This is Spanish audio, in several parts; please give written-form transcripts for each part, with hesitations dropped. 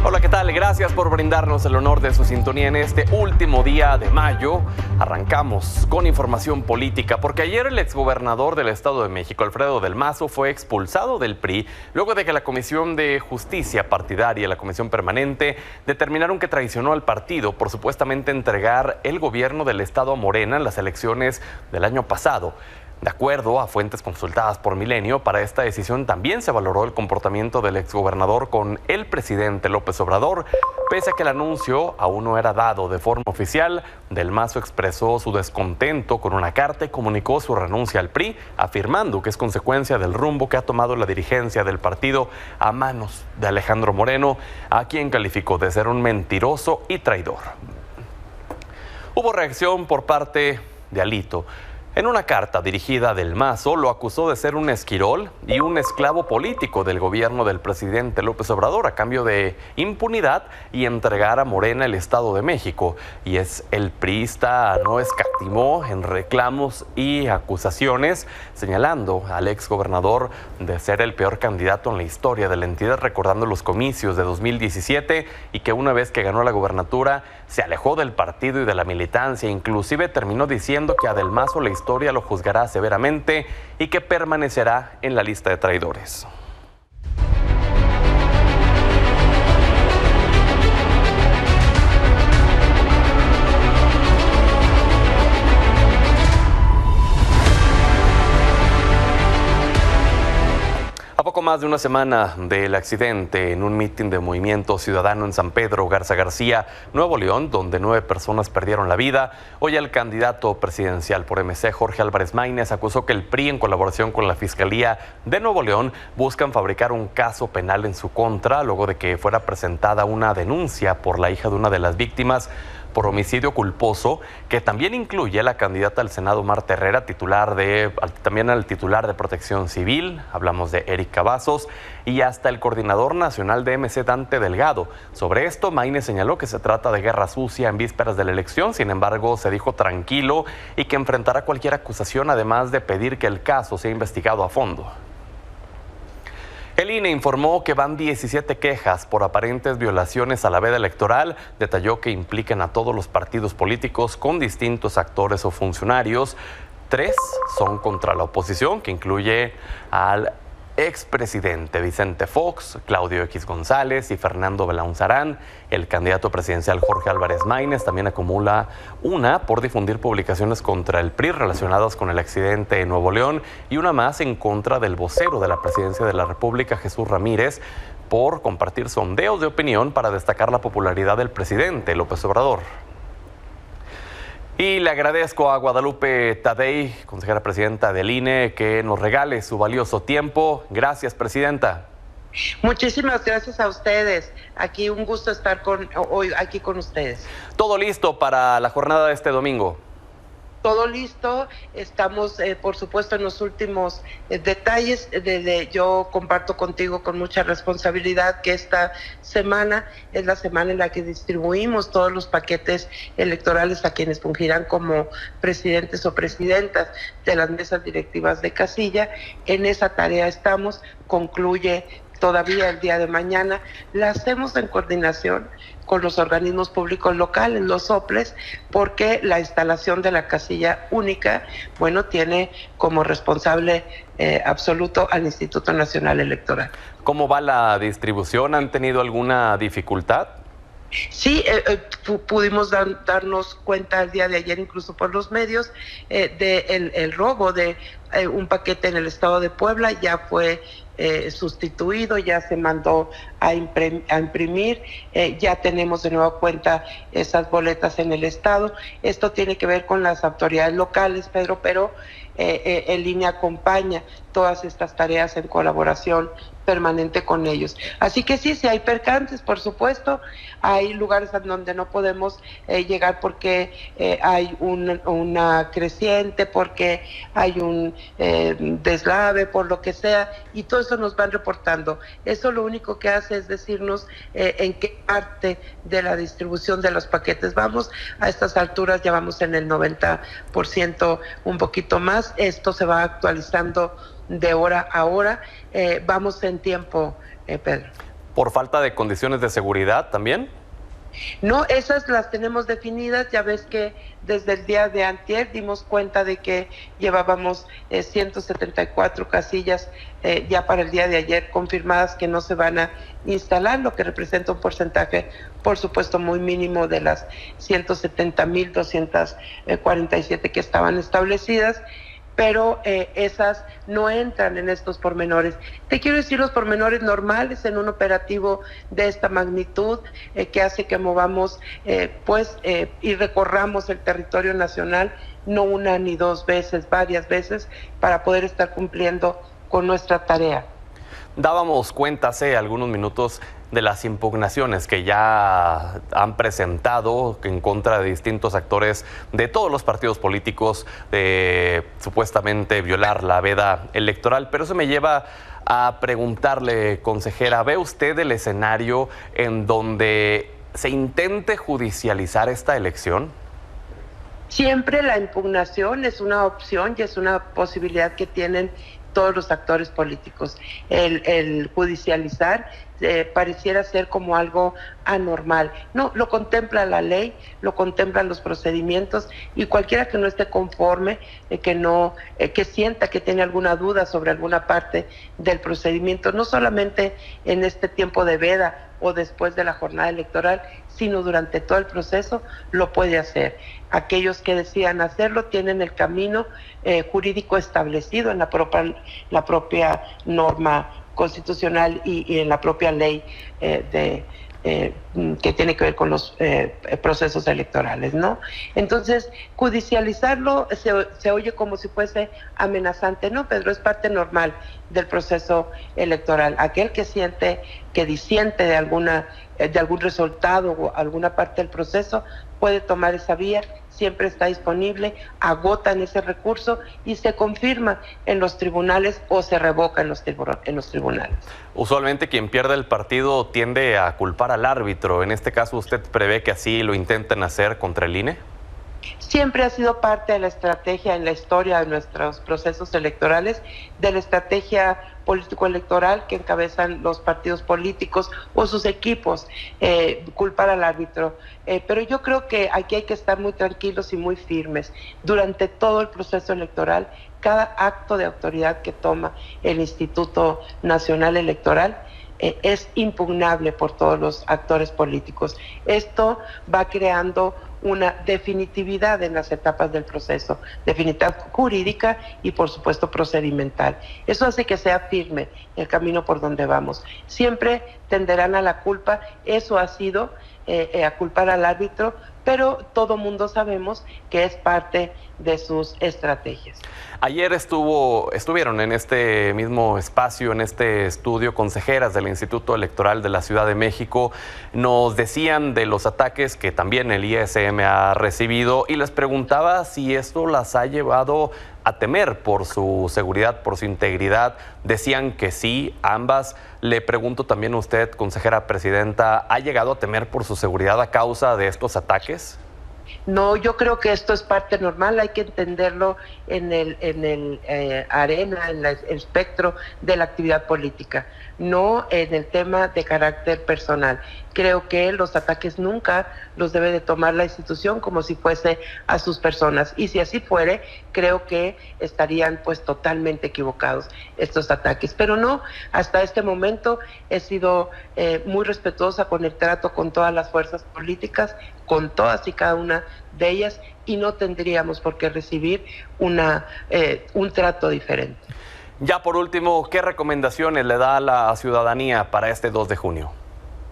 Hola, ¿qué tal? Gracias por brindarnos el honor de su sintonía en este último día de mayo. Arrancamos con información política, porque ayer el exgobernador del Estado de México, Alfredo del Mazo, fue expulsado del PRI luego de que la Comisión de Justicia Partidaria y la Comisión Permanente determinaron que traicionó al partido por supuestamente entregar el gobierno del Estado a Morena en las elecciones del año pasado. De acuerdo a fuentes consultadas por Milenio, para esta decisión también se valoró el comportamiento del exgobernador con el presidente López Obrador. Pese a que el anuncio aún no era dado de forma oficial, Del Mazo expresó su descontento con una carta y comunicó su renuncia al PRI, afirmando que es consecuencia del rumbo que ha tomado la dirigencia del partido a manos de Alejandro Moreno, a quien calificó de ser un mentiroso y traidor. Hubo reacción por parte de Alito. En una carta dirigida a Del Mazo, lo acusó de ser un esquirol y un esclavo político del gobierno del presidente López Obrador a cambio de impunidad y entregar a Morena el Estado de México. Y el priista no escatimó en reclamos y acusaciones, señalando al exgobernador de ser el peor candidato en la historia de la entidad, recordando los comicios de 2017 y que una vez que ganó la gobernatura se alejó del partido y de la militancia. Inclusive terminó diciendo que a Del Mazo la historia lo juzgará severamente y que permanecerá en la lista de traidores. A poco más de una semana del accidente en un mitin de Movimiento Ciudadano en San Pedro Garza García, Nuevo León, donde 9 personas perdieron la vida, hoy el candidato presidencial por MC, Jorge Álvarez Maínez, acusó que el PRI, en colaboración con la Fiscalía de Nuevo León, buscan fabricar un caso penal en su contra, luego de que fuera presentada una denuncia por la hija de una de las víctimas por homicidio culposo, que también incluye a la candidata al Senado Marta Herrera, también al titular de Protección Civil, hablamos de Eric Cavazos, y hasta el coordinador nacional de MC, Dante Delgado. Sobre esto, Maínez señaló que se trata de guerra sucia en vísperas de la elección, sin embargo, se dijo tranquilo y que enfrentará cualquier acusación, además de pedir que el caso sea investigado a fondo. El INE informó que van 17 quejas por aparentes violaciones a la veda electoral. Detalló que implican a todos los partidos políticos con distintos actores o funcionarios. 3 son contra la oposición, que incluye al expresidente Vicente Fox, Claudio X González y Fernando Belaunzarán. El candidato presidencial Jorge Álvarez Maínez también acumula una por difundir publicaciones contra el PRI relacionadas con el accidente en Nuevo León y una más en contra del vocero de la Presidencia de la República, Jesús Ramírez, por compartir sondeos de opinión para destacar la popularidad del presidente López Obrador. Y le agradezco a Guadalupe Tadei, consejera presidenta del INE, que nos regale su valioso tiempo. Gracias, presidenta. Muchísimas gracias a ustedes. Aquí un gusto estar hoy aquí con ustedes. ¿Todo listo para la jornada de este domingo? Todo listo, estamos por supuesto en los últimos detalles. Yo comparto contigo con mucha responsabilidad que esta semana es la semana en la que distribuimos todos los paquetes electorales a quienes fungirán como presidentes o presidentas de las mesas directivas de casilla. En esa tarea estamos, concluye todavía el día de mañana. La hacemos en coordinación con los organismos públicos locales, los OPLES, porque la instalación de la casilla única, tiene como responsable absoluto al Instituto Nacional Electoral. ¿Cómo va la distribución? ¿Han tenido alguna dificultad? Sí, pudimos darnos cuenta el día de ayer, incluso por los medios, el robo de un paquete en el estado de Puebla. Ya fue sustituido, ya se mandó a imprimir, ya tenemos de nueva cuenta esas boletas en el estado. Esto tiene que ver con las autoridades locales, Pedro, pero el INE acompaña todas estas tareas en colaboración permanente con ellos. Así que sí hay percances, por supuesto. Hay lugares a donde no podemos llegar porque hay una creciente, porque hay un deslave, por lo que sea, y todo eso nos van reportando. Eso lo único que hace es decirnos en qué parte de la distribución de los paquetes vamos. A estas alturas ya vamos en el 90%, un poquito más. Esto se va actualizando de hora a hora. Vamos en tiempo, Pedro. ¿Por falta de condiciones de seguridad también? No, esas las tenemos definidas. Ya ves que desde el día de antier dimos cuenta de que llevábamos 174 casillas ya para el día de ayer confirmadas que no se van a instalar, lo que representa un porcentaje, por supuesto, muy mínimo de las 170,247 que estaban establecidas. Pero esas no entran en estos pormenores. Te quiero decir los pormenores normales en un operativo de esta magnitud que hace que movamos y recorramos el territorio nacional, no una ni dos veces, varias veces, para poder estar cumpliendo con nuestra tarea. Dábamos cuenta hace algunos minutos de las impugnaciones que ya han presentado en contra de distintos actores de todos los partidos políticos de supuestamente violar la veda electoral, pero eso me lleva a preguntarle, consejera, ¿ve usted el escenario en donde se intente judicializar esta elección? Siempre la impugnación es una opción y es una posibilidad que tienen todos los actores políticos. El judicializar pareciera ser como algo anormal. No, lo contempla la ley, lo contemplan los procedimientos, y cualquiera que no esté conforme, que sienta que tiene alguna duda sobre alguna parte del procedimiento, no solamente en este tiempo de veda o después de la jornada electoral, sino durante todo el proceso, lo puede hacer. Aquellos que decidan hacerlo tienen el camino jurídico establecido en la propia norma constitucional y en la propia ley que tiene que ver con los procesos electorales, ¿no? Entonces, judicializarlo se oye como si fuese amenazante. No, Pedro, es parte normal del proceso electoral. Aquel que siente, que disiente de algún resultado o alguna parte del proceso, puede tomar esa vía, siempre está disponible, agotan ese recurso y se confirma en los tribunales o se revoca en los tribunales. Usualmente quien pierde el partido tiende a culpar al árbitro. En este caso, ¿usted prevé que así lo intenten hacer contra el INE? Siempre ha sido parte de la estrategia en la historia de nuestros procesos electorales, de la estrategia político-electoral que encabezan los partidos políticos o sus equipos, culpar al árbitro. Pero yo creo que aquí hay que estar muy tranquilos y muy firmes. Durante todo el proceso electoral, cada acto de autoridad que toma el Instituto Nacional Electoral es impugnable por todos los actores políticos. Esto va creando una definitividad en las etapas del proceso, definitividad jurídica y por supuesto procedimental. Eso hace que sea firme el camino por donde vamos. Siempre tenderán a la culpa, eso ha sido a culpar al árbitro, pero todo mundo sabemos que es parte de sus estrategias. Ayer estuvieron en este mismo espacio, en este estudio, consejeras del Instituto Electoral de la Ciudad de México. Nos decían de los ataques que también el ISM ha recibido y les preguntaba si esto las ha llevado a temer por su seguridad, por su integridad. Decían que sí, ambas. Le pregunto también a usted, consejera presidenta, ¿ha llegado a temer por su seguridad a causa de estos ataques? No, yo creo que esto es parte normal, hay que entenderlo en el arena, en el espectro de la actividad política, no en el tema de carácter personal. Creo que los ataques nunca los debe de tomar la institución como si fuese a sus personas, y si así fuere, creo que estarían pues totalmente equivocados estos ataques. Pero no, hasta este momento he sido muy respetuosa con el trato con todas las fuerzas políticas, con todas y cada una de ellas, y no tendríamos por qué recibir un trato diferente. Ya por último, ¿qué recomendaciones le da a la ciudadanía para este 2 de junio?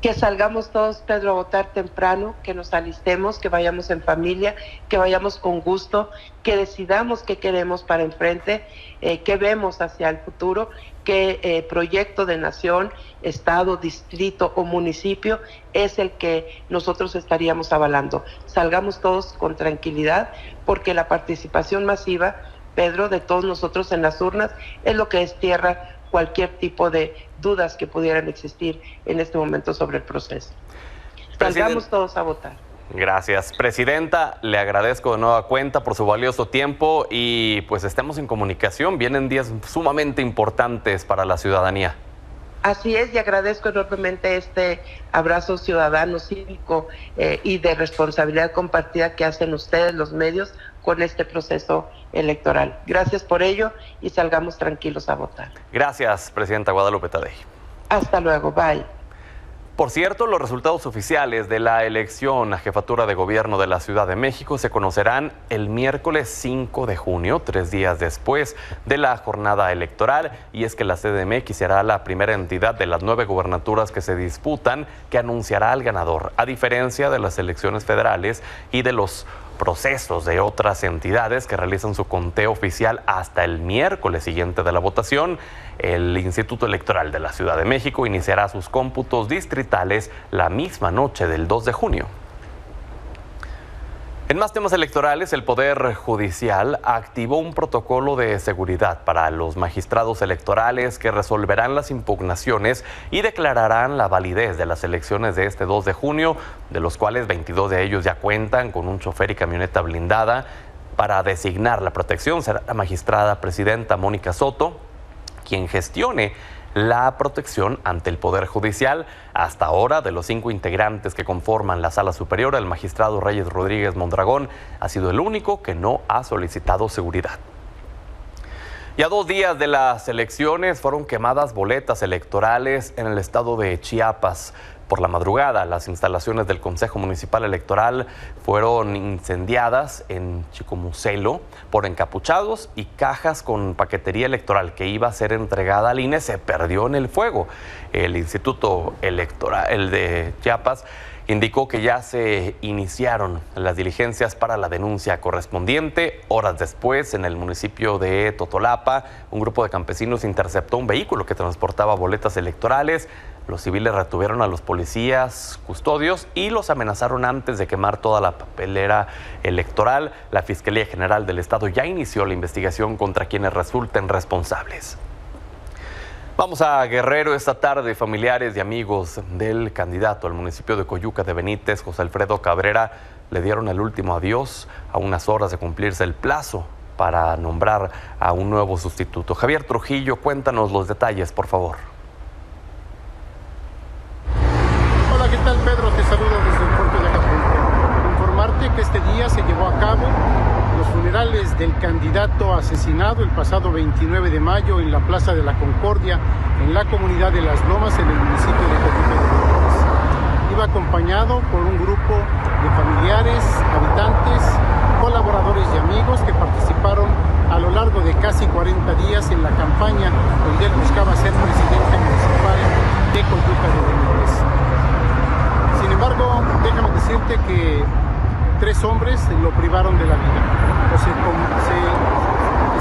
Que salgamos todos, Pedro, a votar temprano, que nos alistemos, que vayamos en familia, que vayamos con gusto, que decidamos qué queremos para enfrente, qué vemos hacia el futuro, qué proyecto de nación, estado, distrito o municipio es el que nosotros estaríamos avalando. Salgamos todos con tranquilidad, porque la participación masiva, Pedro, de todos nosotros en las urnas es lo que destierra cualquier tipo de dudas que pudieran existir en este momento sobre el proceso. Salgamos todos a votar. Gracias, presidenta. Le agradezco de nueva cuenta por su valioso tiempo y pues estemos en comunicación. Vienen días sumamente importantes para la ciudadanía. Así es, y agradezco enormemente este abrazo ciudadano, cívico y de responsabilidad compartida que hacen ustedes, los medios, con este proceso electoral. Gracias por ello y salgamos tranquilos a votar. Gracias, Presidenta Guadalupe Tadei. Hasta luego, bye. Por cierto, los resultados oficiales de la elección a jefatura de gobierno de la Ciudad de México se conocerán el miércoles 5 de junio, 3 días después de la jornada electoral, y es que la CDMX será la primera entidad de las 9 gubernaturas que se disputan que anunciará al ganador, a diferencia de las elecciones federales y de los procesos de otras entidades que realizan su conteo oficial hasta el miércoles siguiente de la votación. El Instituto Electoral de la Ciudad de México iniciará sus cómputos distritales la misma noche del 2 de junio. En más temas electorales, el Poder Judicial activó un protocolo de seguridad para los magistrados electorales que resolverán las impugnaciones y declararán la validez de las elecciones de este 2 de junio, de los cuales 22 de ellos ya cuentan con un chofer y camioneta blindada. Para designar la protección será la magistrada presidenta Mónica Soto quien gestione la protección ante el Poder Judicial. Hasta ahora, de los 5 integrantes que conforman la Sala Superior, el magistrado Reyes Rodríguez Mondragón ha sido el único que no ha solicitado seguridad. Y a 2 días de las elecciones fueron quemadas boletas electorales en el estado de Chiapas. Por la madrugada, las instalaciones del Consejo Municipal Electoral fueron incendiadas en Chicomucelo por encapuchados y cajas con paquetería electoral que iba a ser entregada al INE se perdió en el fuego. El Instituto Electoral, el de Chiapas, indicó que ya se iniciaron las diligencias para la denuncia correspondiente. Horas después, en el municipio de Totolapa, un grupo de campesinos interceptó un vehículo que transportaba boletas electorales. Los civiles retuvieron a los policías custodios y los amenazaron antes de quemar toda la papelera electoral. La Fiscalía General del Estado ya inició la investigación contra quienes resulten responsables. Vamos a Guerrero esta tarde. Familiares y amigos del candidato al municipio de Coyuca de Benítez, José Alfredo Cabrera, le dieron el último adiós a unas horas de cumplirse el plazo para nombrar a un nuevo sustituto. Javier Trujillo, cuéntanos los detalles, por favor. Hola, ¿qué tal, Pedro? Te saludo desde el puerto de Acapulco. Informarte que este día se llevó a cabo los funerales del candidato asesinado el pasado 29 de mayo en la Plaza de la Concordia, en la comunidad de Las Lomas, en el municipio de Coyuca de Benítez. Iba acompañado por un grupo de familiares, habitantes, colaboradores y amigos que participaron a lo largo de casi 40 días en la campaña donde él buscaba ser presidente municipal de Coyuca de Benítez. Sin embargo, déjame decirte que 3 hombres lo privaron de la vida, o se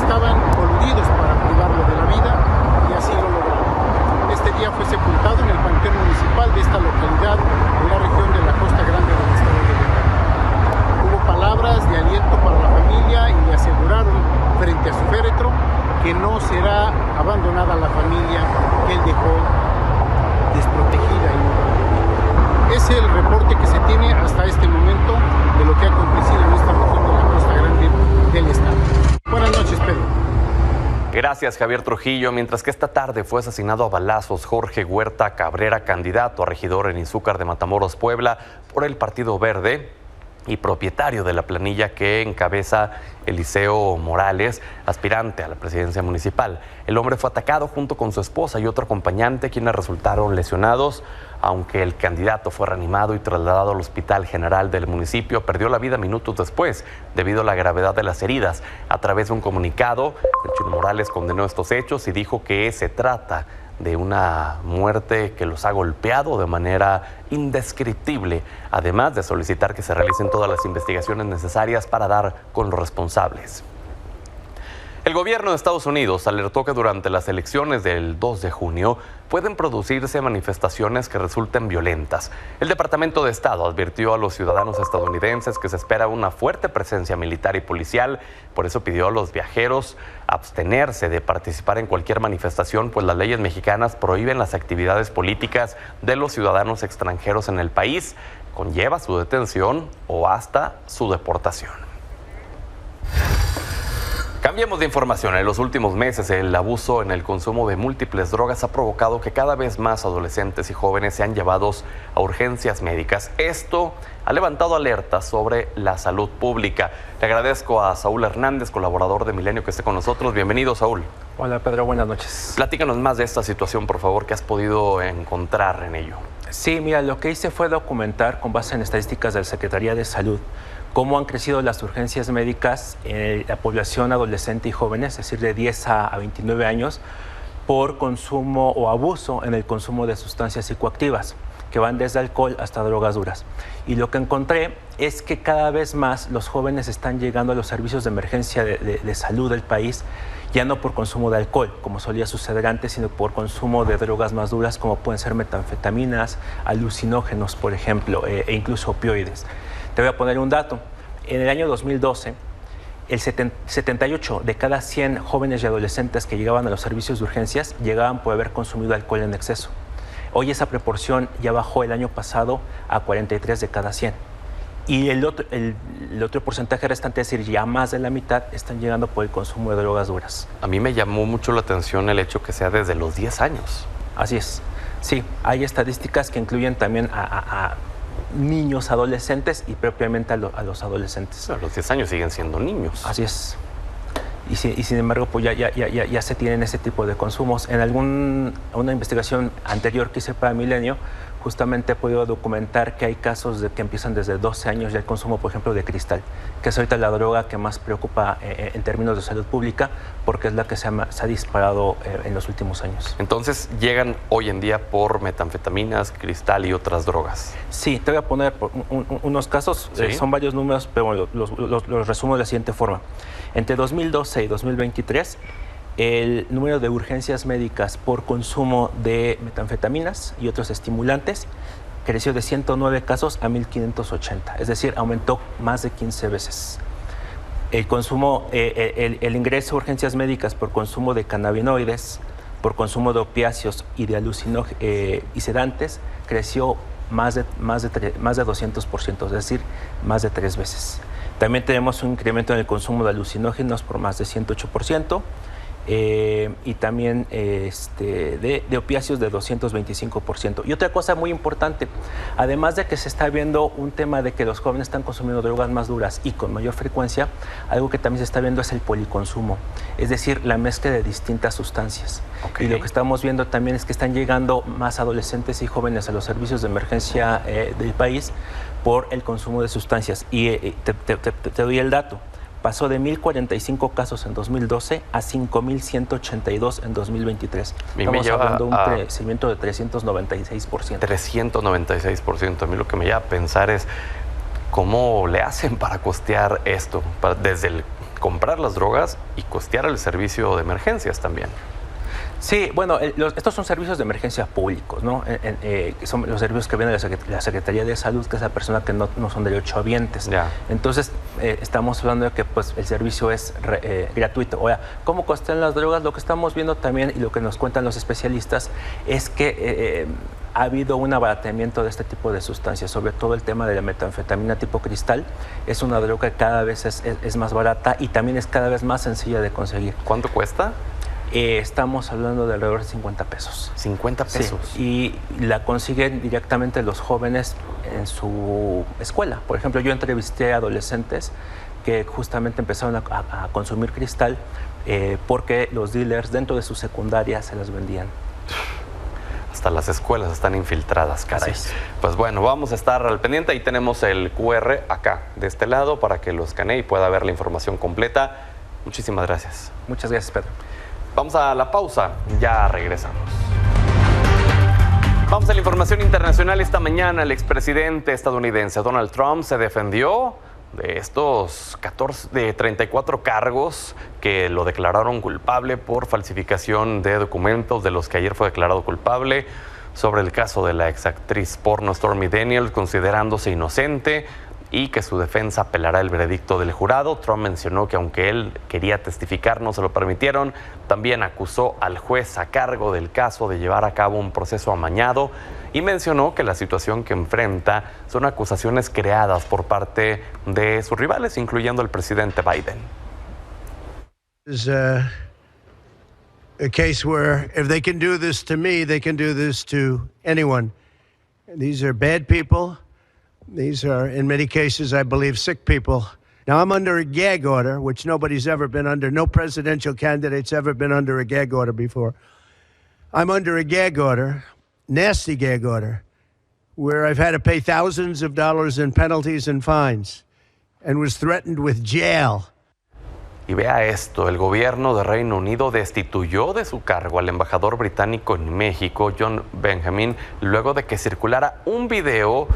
estaban coludidos para privarlo de la vida y así lo lograron. Este día fue sepultado en el panteón municipal de esta localidad, en la región de la Costa Grande del estado de Guerrero. Hubo palabras de aliento para la familia y le aseguraron frente a su féretro que no será abandonada la familia que él dejó desprotegida y no. Es el reporte que se tiene hasta este momento de lo que ha acontecido en esta región de la Costa Grande del estado. Buenas noches, Pedro. Gracias, Javier Trujillo. Mientras que esta tarde fue asesinado a balazos Jorge Huerta Cabrera, candidato a regidor en Izúcar de Matamoros, Puebla, por el Partido Verde y propietario de la planilla que encabeza Eliseo Morales, aspirante a la presidencia municipal. El hombre fue atacado junto con su esposa y otro acompañante, quienes resultaron lesionados. Aunque el candidato fue reanimado y trasladado al Hospital General del municipio, perdió la vida minutos después debido a la gravedad de las heridas. A través de un comunicado, el Chino Morales condenó estos hechos y dijo que se trata de una muerte que los ha golpeado de manera indescriptible, además de solicitar que se realicen todas las investigaciones necesarias para dar con los responsables. El gobierno de Estados Unidos alertó que durante las elecciones del 2 de junio pueden producirse manifestaciones que resulten violentas. El Departamento de Estado advirtió a los ciudadanos estadounidenses que se espera una fuerte presencia militar y policial. Por eso pidió a los viajeros abstenerse de participar en cualquier manifestación, pues las leyes mexicanas prohíben las actividades políticas de los ciudadanos extranjeros en el país. Conlleva su detención o hasta su deportación. Cambiemos de información. En los últimos meses, el abuso en el consumo de múltiples drogas ha provocado que cada vez más adolescentes y jóvenes sean llevados a urgencias médicas. Esto ha levantado alertas sobre la salud pública. Le agradezco a Saúl Hernández, colaborador de Milenio, que esté con nosotros. Bienvenido, Saúl. Hola, Pedro. Buenas noches. Platícanos más de esta situación, por favor, ¿qué has podido encontrar en ello? Sí, mira, lo que hice fue documentar con base en estadísticas de la Secretaría de Salud cómo han crecido las urgencias médicas en la población adolescente y jóvenes, es decir, de 10 a 29 años, por consumo o abuso en el consumo de sustancias psicoactivas, que van desde alcohol hasta drogas duras. Y lo que encontré es que cada vez más los jóvenes están llegando a los servicios de emergencia de salud del país, ya no por consumo de alcohol, como solía suceder antes, sino por consumo de drogas más duras, como pueden ser metanfetaminas, alucinógenos, por ejemplo, e incluso opioides. Te voy a poner un dato. En el año 2012, el 78 de cada 100 jóvenes y adolescentes que llegaban a los servicios de urgencias llegaban por haber consumido alcohol en exceso. Hoy esa proporción ya bajó el año pasado a 43 de cada 100. Y el otro porcentaje restante, es decir, ya más de la mitad, están llegando por el consumo de drogas duras. A mí me llamó mucho la atención el hecho que sea desde los 10 años. Así es. Sí, hay estadísticas que incluyen también a niños, adolescentes y propiamente a los adolescentes. A los 10 años siguen siendo niños. Así es. Y sin embargo, pues ya se tienen ese tipo de consumos. En una investigación anterior que hice para Milenio, justamente he podido documentar que hay casos de que empiezan desde 12 años ya el consumo, por ejemplo, de cristal, que es ahorita la droga que más preocupa en términos de salud pública, porque es la que se ha disparado en los últimos años. Entonces, llegan hoy en día por metanfetaminas, cristal y otras drogas. Sí, te voy a poner unos casos, ¿Sí? Son varios números, pero bueno, los resumo de la siguiente forma. Entre 2012 y 2023, el número de urgencias médicas por consumo de metanfetaminas y otros estimulantes creció de 109 casos a 1.580, es decir, aumentó más de 15 veces. El consumo, el ingreso a urgencias médicas por consumo de cannabinoides, por consumo de opiáceos y de y sedantes creció más de 200%, es decir, más de 3 veces. También tenemos un incremento en el consumo de alucinógenos por más de 108%. Y también de opiáceos de 225%. Y otra cosa muy importante, además de que se está viendo un tema de que los jóvenes están consumiendo drogas más duras y con mayor frecuencia, algo que también se está viendo es el policonsumo, es decir, la mezcla de distintas sustancias. Okay. Y lo que estamos viendo también es que están llegando más adolescentes y jóvenes a los servicios de emergencia del país por el consumo de sustancias. Y te doy el dato. Pasó de 1.045 casos en 2012 a 5.182 en 2023. Estamos hablando de un crecimiento de 396%. 396%. A mí lo que me lleva a pensar es cómo le hacen para costear esto, desde el comprar las drogas y costear el servicio de emergencias también. Sí, bueno, estos son servicios de emergencia públicos, ¿no? Son los servicios que viene de la Secretaría de Salud, que es la persona que no son derechohabientes. Ya. Entonces, estamos hablando de que pues, el servicio es gratuito. Ahora, ¿cómo costean las drogas? Lo que estamos viendo también y lo que nos cuentan los especialistas es que ha habido un abaratamiento de este tipo de sustancias, sobre todo el tema de la metanfetamina tipo cristal. Es una droga que cada vez es más barata y también es cada vez más sencilla de conseguir. ¿Cuánto cuesta? Estamos hablando de alrededor de 50 pesos. 50 pesos. Sí, y la consiguen directamente los jóvenes en su escuela. Por ejemplo, yo entrevisté a adolescentes que justamente empezaron a consumir cristal porque los dealers dentro de su secundaria se las vendían. Hasta las escuelas están infiltradas, caray. Pues bueno, vamos a estar al pendiente. Ahí tenemos el QR acá, de este lado, para que lo escanee y pueda ver la información completa. Muchísimas gracias. Muchas gracias, Pedro. Vamos a la pausa, ya regresamos. Vamos a la información internacional. Esta mañana el expresidente estadounidense Donald Trump se defendió de estos 34 cargos que lo declararon culpable por falsificación de documentos, de los que ayer fue declarado culpable, sobre el caso de la exactriz porno Stormy Daniels, considerándose inocente y que su defensa apelará el veredicto del jurado. Trump mencionó que aunque él quería testificar, no se lo permitieron. También acusó al juez a cargo del caso de llevar a cabo un proceso amañado y mencionó que la situación que enfrenta son acusaciones creadas por parte de sus rivales, incluyendo el presidente Biden. Is a case where if they can do this to me, they can do this to anyone. These are bad people. These are, in many cases, I believe, sick people. Now, I'm under a gag order, which nobody's ever been under. No presidential candidate's ever been under a gag order before. I'm under a gag order, nasty gag order, where I've had to pay thousands of dollars in penalties and fines and was threatened with jail. Y vea esto, el gobierno de Reino Unido destituyó de su cargo al embajador británico en México, John Benjamin, luego de que circulara un video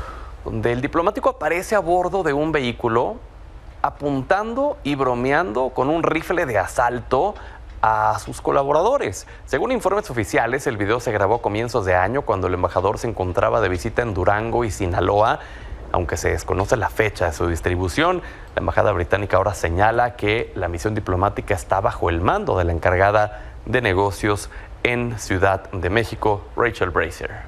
donde el diplomático aparece a bordo de un vehículo apuntando y bromeando con un rifle de asalto a sus colaboradores. Según informes oficiales, el video se grabó a comienzos de año cuando el embajador se encontraba de visita en Durango y Sinaloa. Aunque se desconoce la fecha de su distribución, la embajada británica ahora señala que la misión diplomática está bajo el mando de la encargada de negocios en Ciudad de México, Rachel Brasier.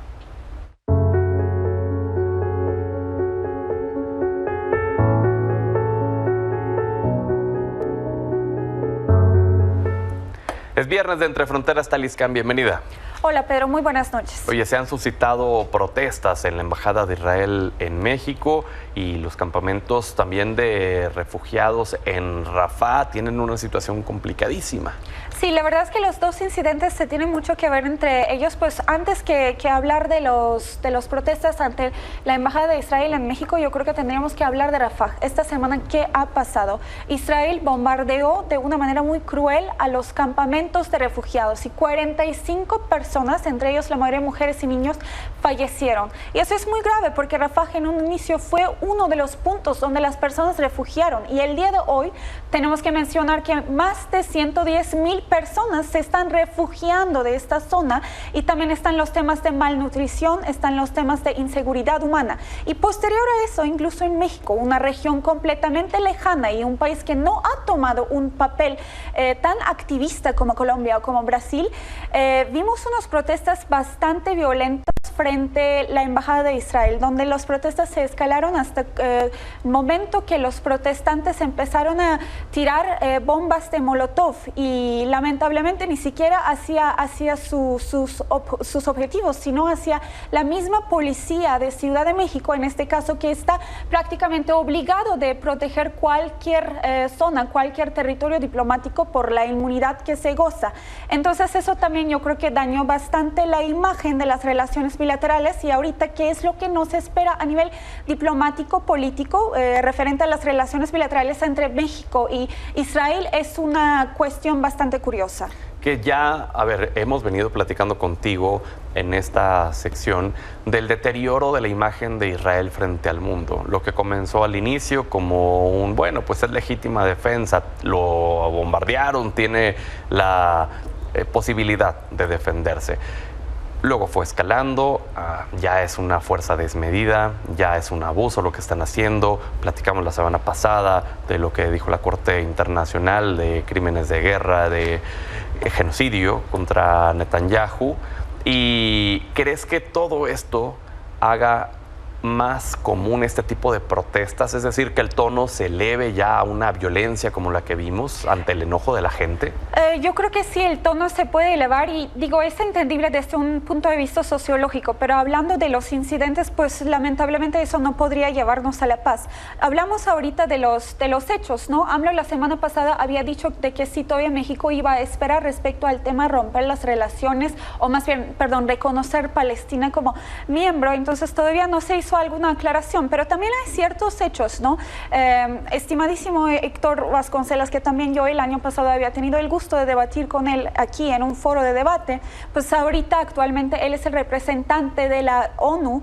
Es viernes de Entre Fronteras. Taliscan, bienvenida. Hola Pedro, muy buenas noches. Oye, se han suscitado protestas en la Embajada de Israel en México y los campamentos también de refugiados en Rafah tienen una situación complicadísima. Sí, la verdad es que los dos incidentes se tienen mucho que ver entre ellos. Pues antes que hablar de los protestas ante la Embajada de Israel en México, yo creo que tendríamos que hablar de Rafah. Esta semana, ¿qué ha pasado? Israel bombardeó de una manera muy cruel a los campamentos de refugiados y 45 personas, entre ellos la mayoría de mujeres y niños, fallecieron. Y eso es muy grave porque Rafah en un inicio fue uno de los puntos donde las personas refugiaron. Y el día de hoy tenemos que mencionar que más de 110,000 personas se están refugiando de esta zona, y también están los temas de malnutrición, están los temas de inseguridad humana. Y posterior a eso, incluso en México, una región completamente lejana y un país que no ha tomado un papel tan activista como Colombia o como Brasil, vimos unas protestas bastante violentas frente a la Embajada de Israel, donde las protestas se escalaron hasta el momento que los protestantes empezaron a tirar bombas de Molotov, y lamentablemente ni siquiera hacia sus objetivos, sino hacia la misma policía de Ciudad de México, en este caso, que está prácticamente obligado de proteger cualquier zona, cualquier territorio diplomático por la inmunidad que se goza. Entonces eso también yo creo que dañó bastante la imagen de las relaciones bilaterales. Y ahorita, ¿qué es lo que nos espera a nivel diplomático, político, referente a las relaciones bilaterales entre México y Israel? Es una cuestión bastante curiosa. Que ya, a ver, hemos venido platicando contigo en esta sección del deterioro de la imagen de Israel frente al mundo. Lo que comenzó al inicio como un, bueno, pues es legítima defensa, lo bombardearon, tiene la posibilidad de defenderse. Luego fue escalando, ya es una fuerza desmedida, ya es un abuso lo que están haciendo. Platicamos la semana pasada de lo que dijo la Corte Internacional de Crímenes de Guerra, de genocidio contra Netanyahu. ¿Y crees que todo esto haga más común este tipo de protestas? Es decir, que el tono se eleve ya a una violencia como la que vimos ante el enojo de la gente. Yo creo que sí, el tono se puede elevar, y digo, es entendible desde un punto de vista sociológico, pero hablando de los incidentes, pues lamentablemente eso no podría llevarnos a la paz. Hablamos ahorita de los hechos, ¿no? AMLO la semana pasada había dicho de que si todavía México iba a esperar respecto al tema romper las relaciones, o más bien, perdón, reconocer Palestina como miembro. Entonces todavía no se hizo alguna aclaración, pero también hay ciertos hechos, ¿no? Estimadísimo Héctor Vasconcelos, que también yo el año pasado había tenido el gusto de debatir con él aquí en un foro de debate, pues ahorita actualmente él es el representante de la ONU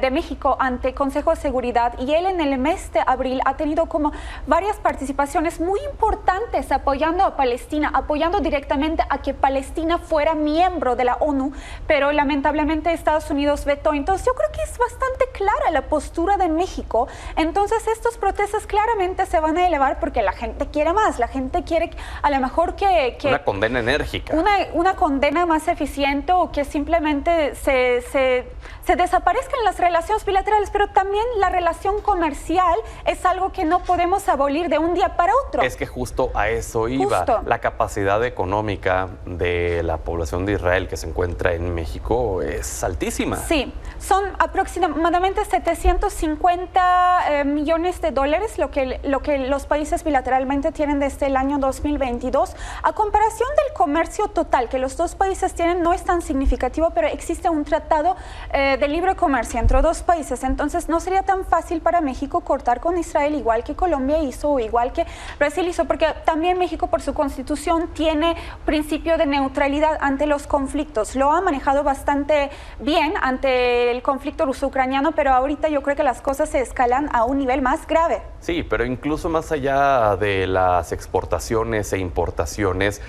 de México ante Consejo de Seguridad, y él en el mes de abril ha tenido como varias participaciones muy importantes apoyando a Palestina, apoyando directamente a que Palestina fuera miembro de la ONU, pero lamentablemente Estados Unidos vetó. Entonces yo creo que es bastante clara la postura de México. Entonces estas protestas claramente se van a elevar porque la gente quiere más, la gente quiere a lo mejor que una condena enérgica. Una condena más eficiente o que simplemente se desaparezcan las relaciones bilaterales, pero también la relación comercial es algo que no podemos abolir de un día para otro. Es que justo a eso iba. Justo. La capacidad económica de la población de Israel que se encuentra en México es altísima. Sí, son aproximadamente 750 millones de dólares lo que los países bilateralmente tienen desde el año 2022. A comparación del comercio total que los dos países tienen, no es tan significativo, pero existe un tratado de libre comercio entre dos países, entonces no sería tan fácil para México cortar con Israel igual que Colombia hizo o igual que Brasil hizo, porque también México por su constitución tiene principio de neutralidad ante los conflictos. Lo ha manejado bastante bien ante el conflicto ruso-ucraniano, pero ahorita yo creo que las cosas se escalan a un nivel más grave. Sí, pero incluso más allá de las exportaciones e importaciones,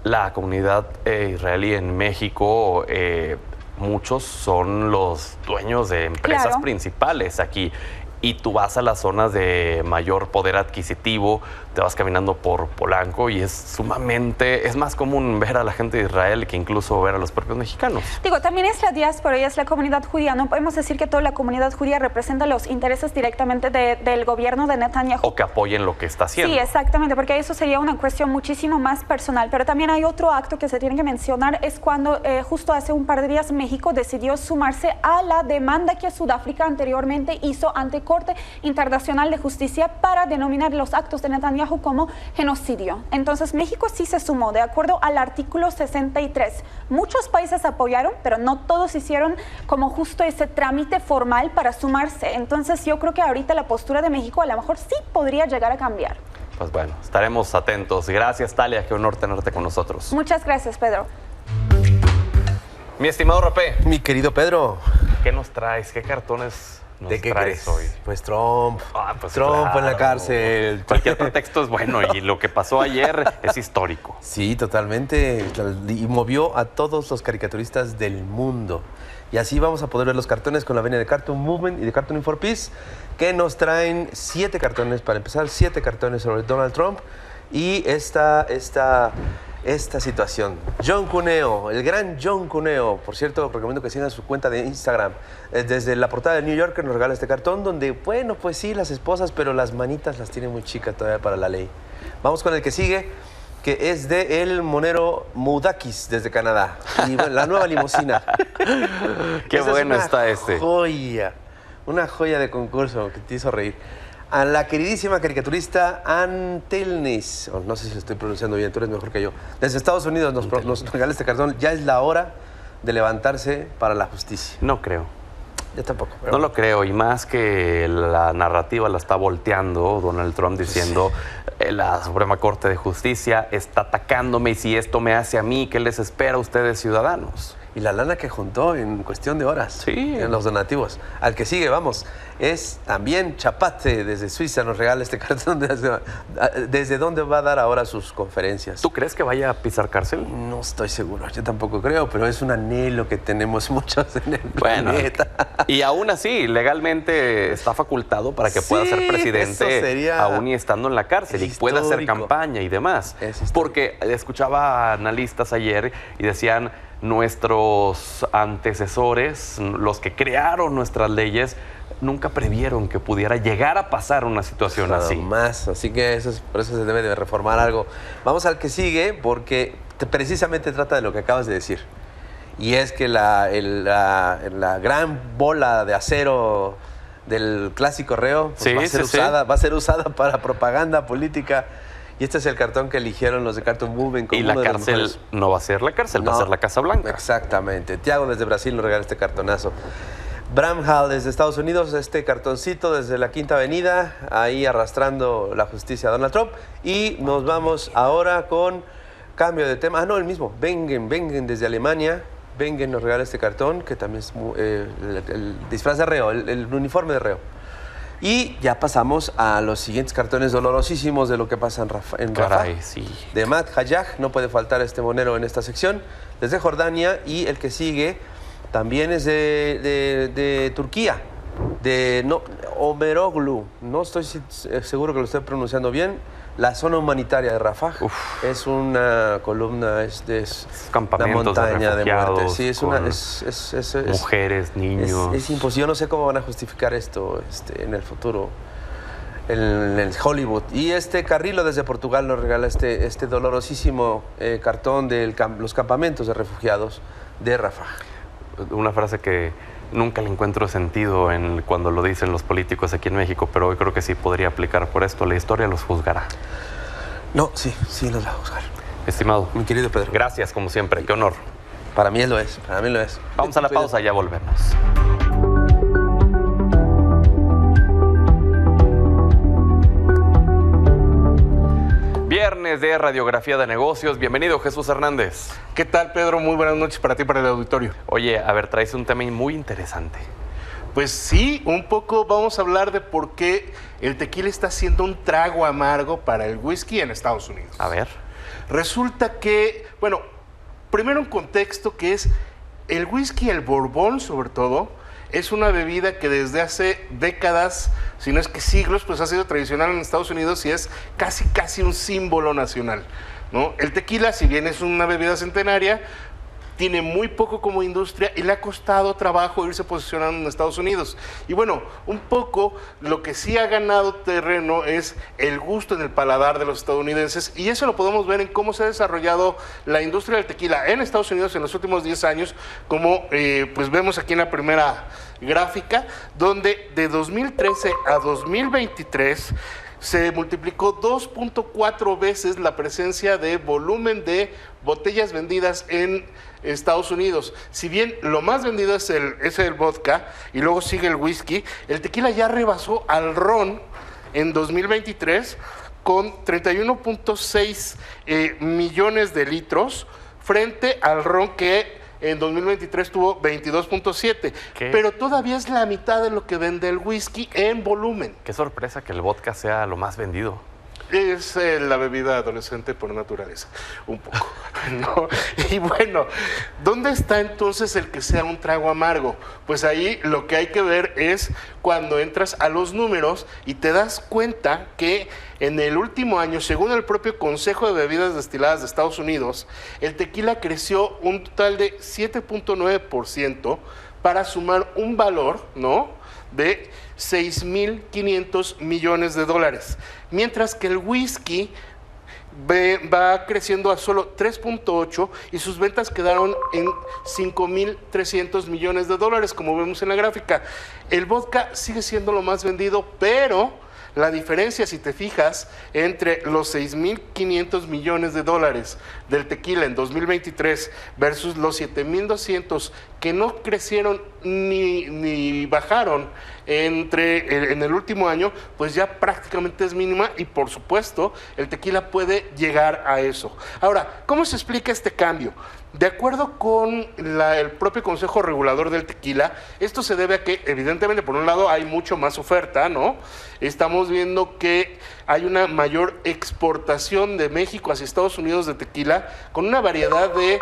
la comunidad israelí en México, muchos son los dueños de empresas principales aquí. Y tú vas a las zonas de mayor poder adquisitivo, te vas caminando por Polanco y es más común ver a la gente de Israel que incluso ver a los propios mexicanos. Digo, también es la diáspora y es la comunidad judía. No podemos decir que toda la comunidad judía representa los intereses directamente del gobierno de Netanyahu. O que apoyen lo que está haciendo. Sí, exactamente, porque eso sería una cuestión muchísimo más personal. Pero también hay otro acto que se tiene que mencionar, es cuando justo hace un par de días México decidió sumarse a la demanda que Sudáfrica anteriormente hizo ante Corte Internacional de Justicia para denominar los actos de Netanyahu como genocidio. Entonces México sí se sumó de acuerdo al artículo 63. Muchos países apoyaron, pero no todos hicieron como justo ese trámite formal para sumarse. Entonces yo creo que ahorita la postura de México a lo mejor sí podría llegar a cambiar. Pues bueno, estaremos atentos. Gracias, Talia, qué honor tenerte con nosotros. Muchas gracias, Pedro. Mi estimado Rapé. Mi querido Pedro. ¿Qué nos traes? ¿Qué cartones ¿De qué traes crees hoy? Pues Trump. Pues Trump claro. en la cárcel. Cualquier pretexto es bueno y lo que pasó ayer es histórico. Sí, totalmente. Y movió a todos los caricaturistas del mundo. Y así vamos a poder ver los cartones con la venia de Cartoon Movement y de Cartooning for Peace, que nos traen 7 cartones, para empezar, 7 cartones sobre Donald Trump y esta situación. John Cuneo, el gran John Cuneo, por cierto, recomiendo que sigan su cuenta de Instagram. Desde la portada de New Yorker nos regala este cartón donde, bueno, pues sí, las esposas, pero las manitas las tiene muy chicas todavía para la ley. Vamos con el que sigue, que es de el monero Moudakis desde Canadá. Y bueno, la nueva limusina. Qué bueno está este. Una joya de concurso que te hizo reír. A la queridísima caricaturista Ann Tilnis, no sé si lo estoy pronunciando bien, tú eres mejor que yo. Desde Estados Unidos nos regala este cartón. Ya es la hora de levantarse para la justicia. No creo. Yo tampoco. Pero... No lo creo, y más que la narrativa la está volteando Donald Trump diciendo la Suprema Corte de Justicia está atacándome y si esto me hace a mí, ¿qué les espera a ustedes ciudadanos? Y la lana que juntó en cuestión de horas. Sí. En los donativos. Al que sigue, vamos, es también Chapate desde Suiza, nos regala este cartón. ¿Desde dónde va a dar ahora sus conferencias? ¿Tú crees que vaya a pisar cárcel? No estoy seguro, yo tampoco creo, pero es un anhelo que tenemos muchos en el planeta. Y aún así, legalmente está facultado para que pueda ser presidente aún y estando en la cárcel y pueda hacer campaña y demás. Porque escuchaba analistas ayer y decían, nuestros antecesores, los que crearon nuestras leyes, nunca previeron que pudiera llegar a pasar una situación así. Más, así que por eso se debe de reformar algo. Vamos al que sigue, porque precisamente trata de lo que acabas de decir. Y es que la gran bola de acero del clásico reo pues va a ser usada para propaganda política. Y este es el cartón que eligieron los de Cartoon Movement. Y la cárcel no va a ser la cárcel, va a ser la Casa Blanca. Exactamente. Tiago desde Brasil nos regala este cartonazo. Bram Hall desde Estados Unidos, este cartoncito desde la Quinta Avenida, ahí arrastrando la justicia a Donald Trump. Y nos vamos ahora con cambio de tema. El mismo. Wengen desde Alemania. Wengen nos regala este cartón, que también es el disfraz de reo, el uniforme de reo. Y ya pasamos a los siguientes cartones dolorosísimos de lo que pasa en Rafah. Sí. De Matt Hayaj, no puede faltar este monero en esta sección, desde Jordania. Y el que sigue también es de Turquía, Omeroglu, no estoy seguro que lo estoy pronunciando bien, la zona humanitaria de Rafah. Es una columna, es una montaña de muerte. Sí, es mujeres, niños. Es imposible, yo no sé cómo van a justificar esto en el futuro. En el Hollywood. Y Carrillo desde Portugal nos regala este dolorosísimo cartón de los campamentos de refugiados de Rafah. Una frase que nunca le encuentro sentido cuando lo dicen los políticos aquí en México, pero hoy creo que sí podría aplicar por esto. La historia los juzgará. No, sí los va a juzgar. Estimado. Mi querido Pedro. Gracias, como siempre. Qué honor. Para mí lo es. Vamos a la pausa, ya volvemos. Viernes de Radiografía de Negocios. Bienvenido, Jesús Hernández. ¿Qué tal, Pedro? Muy buenas noches para ti y para el auditorio. Oye, a ver, traes un tema muy interesante. Pues sí, un poco vamos a hablar de por qué el tequila está siendo un trago amargo para el whisky en Estados Unidos. A ver. Resulta que, bueno, primero un contexto que es el whisky, el bourbon sobre todo, es una bebida que desde hace décadas, si no es que siglos, pues ha sido tradicional en Estados Unidos y es casi un símbolo nacional, ¿no? El tequila, si bien es una bebida centenaria, tiene muy poco como industria y le ha costado trabajo irse posicionando en Estados Unidos. Y bueno, un poco lo que sí ha ganado terreno es el gusto en el paladar de los estadounidenses, y eso lo podemos ver en cómo se ha desarrollado la industria del tequila en Estados Unidos en los últimos 10 años, como pues vemos aquí en la primera gráfica, donde de 2013 a 2023 se multiplicó 2.4 veces la presencia de volumen de botellas vendidas en Estados Unidos. Si bien lo más vendido es el vodka y luego sigue el whisky, el tequila ya rebasó al ron en 2023 con 31.6 millones de litros frente al ron que en 2023 tuvo 22.7, pero todavía es la mitad de lo que vende el whisky en volumen. Qué sorpresa que el vodka sea lo más vendido. Es la bebida adolescente por naturaleza, un poco, ¿no? Y bueno, ¿dónde está entonces el que sea un trago amargo? Pues ahí lo que hay que ver es cuando entras a los números y te das cuenta que en el último año, según el propio Consejo de Bebidas Destiladas de Estados Unidos, el tequila creció un total de 7.9% para sumar un valor, ¿no?, de 6.500 millones de dólares, mientras que el whisky va creciendo a solo 3.8 y sus ventas quedaron en 5.300 millones de dólares, como vemos en la gráfica. El vodka sigue siendo lo más vendido, pero la diferencia, si te fijas, entre los 6.500 millones de dólares del tequila en 2023 versus los 7.200 que no crecieron ni bajaron en el último año, pues ya prácticamente es mínima, y por supuesto el tequila puede llegar a eso. Ahora, ¿cómo se explica este cambio? De acuerdo con el propio Consejo Regulador del Tequila, esto se debe a que, evidentemente, por un lado hay mucho más oferta, ¿no? Estamos viendo que hay una mayor exportación de México hacia Estados Unidos de tequila, con una variedad de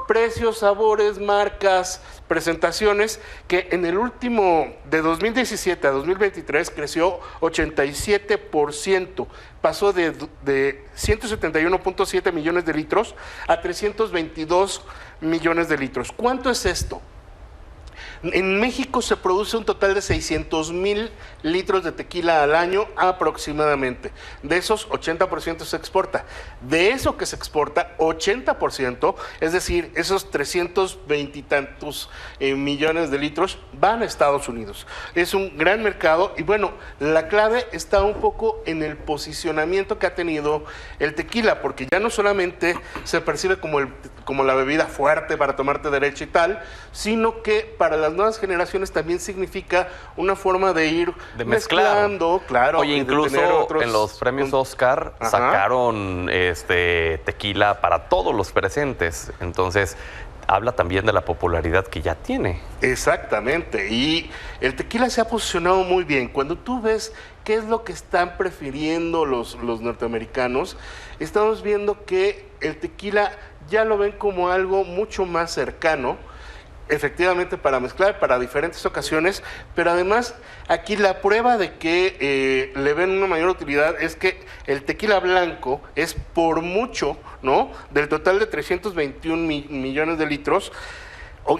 precios, sabores, marcas, presentaciones, que en el último, de 2017 a 2023, creció 87%. Pasó de 171.7 millones de litros a 322 millones de litros. ¿Cuánto es esto? En México se produce un total de 600,000 litros de tequila al año aproximadamente. De esos, 80% se exporta. De eso que se exporta, 80%, es decir, esos 320 y tantos millones de litros, van a Estados Unidos. Es un gran mercado y bueno, la clave está un poco en el posicionamiento que ha tenido el tequila, porque ya no solamente se percibe como la bebida fuerte para tomarte derecho y tal, sino que para las nuevas generaciones también significa una forma de ir mezclando, claro. Oye, incluso en los premios Oscar sacaron tequila para todos los presentes, entonces habla también de la popularidad que ya tiene. Exactamente, y el tequila se ha posicionado muy bien. Cuando tú ves qué es lo que están prefiriendo los norteamericanos, estamos viendo que el tequila ya lo ven como algo mucho más cercano, efectivamente para mezclar, para diferentes ocasiones, pero además aquí la prueba de que le ven una mayor utilidad es que el tequila blanco es por mucho, ¿no? Del total de 321 millones de litros,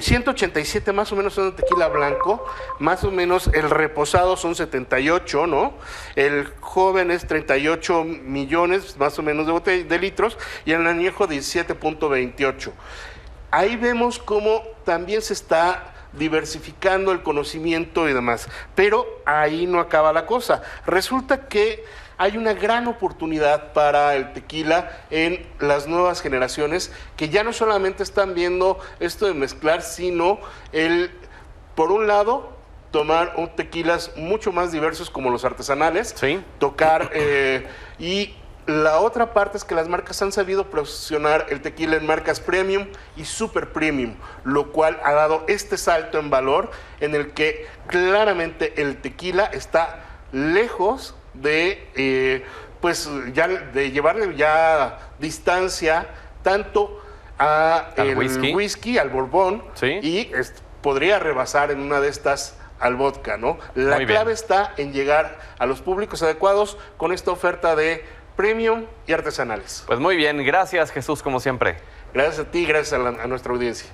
187 más o menos son de tequila blanco, más o menos el reposado son 78, ¿no? El joven es 38 millones más o menos de litros y el añejo 17.28. Ahí vemos cómo también se está diversificando el conocimiento y demás, pero ahí no acaba la cosa. Resulta que hay una gran oportunidad para el tequila en las nuevas generaciones que ya no solamente están viendo esto de mezclar, sino por un lado, tomar tequilas mucho más diversos como los artesanales, sí, tocar y la otra parte es que las marcas han sabido posicionar el tequila en marcas premium y super premium, lo cual ha dado este salto en valor en el que claramente el tequila está lejos de de llevarle ya distancia tanto al whisky, al bourbon, ¿sí? Y podría rebasar en una de estas al vodka, ¿no? La clave está en llegar a los públicos adecuados con esta oferta de premium y artesanales. Pues muy bien, gracias Jesús, como siempre. Gracias a ti, gracias a nuestra audiencia.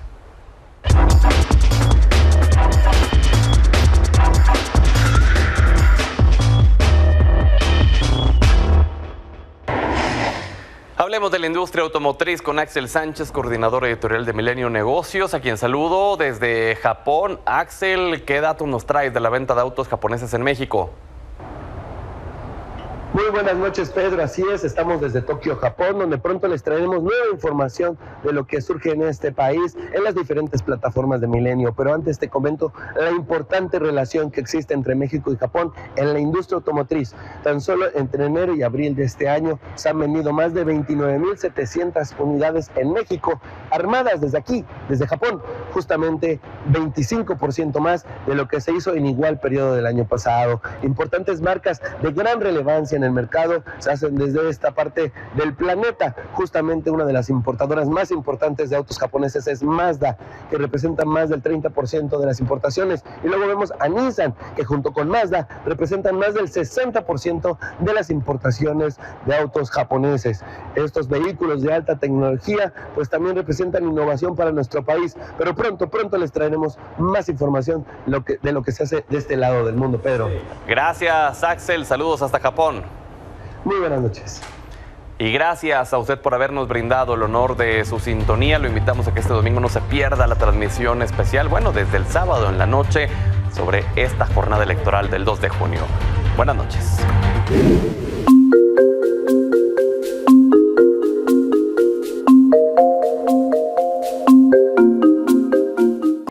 Hablemos de la industria automotriz con Axel Sánchez, coordinador editorial de Milenio Negocios, a quien saludo desde Japón. Axel, ¿qué datos nos traes de la venta de autos japoneses en México? Muy buenas noches, Pedro. Así es, estamos desde Tokio, Japón, donde pronto les traeremos nueva información de lo que surge en este país en las diferentes plataformas de Milenio. Pero antes te comento la importante relación que existe entre México y Japón en la industria automotriz. Tan solo entre enero y abril de este año se han vendido más de 29,700 unidades en México, armadas desde aquí, desde Japón, justamente 25% más de lo que se hizo en igual periodo del año pasado. Importantes marcas de gran relevancia en el mercado se hacen desde esta parte del planeta. Justamente una de las importadoras más importantes de autos japoneses es Mazda, que representa más del 30% de las importaciones. Y luego vemos a Nissan, que junto con Mazda representan más del 60% de las importaciones de autos japoneses. Estos vehículos de alta tecnología pues también representan innovación para nuestro país, pero pronto les traeremos más información de lo que se hace de este lado del mundo, Pedro. Gracias, Axel. Saludos hasta Japón. Muy buenas noches. Y gracias a usted por habernos brindado el honor de su sintonía. Lo invitamos a que este domingo no se pierda la transmisión especial, desde el sábado en la noche, sobre esta jornada electoral del 2 de junio. Buenas noches.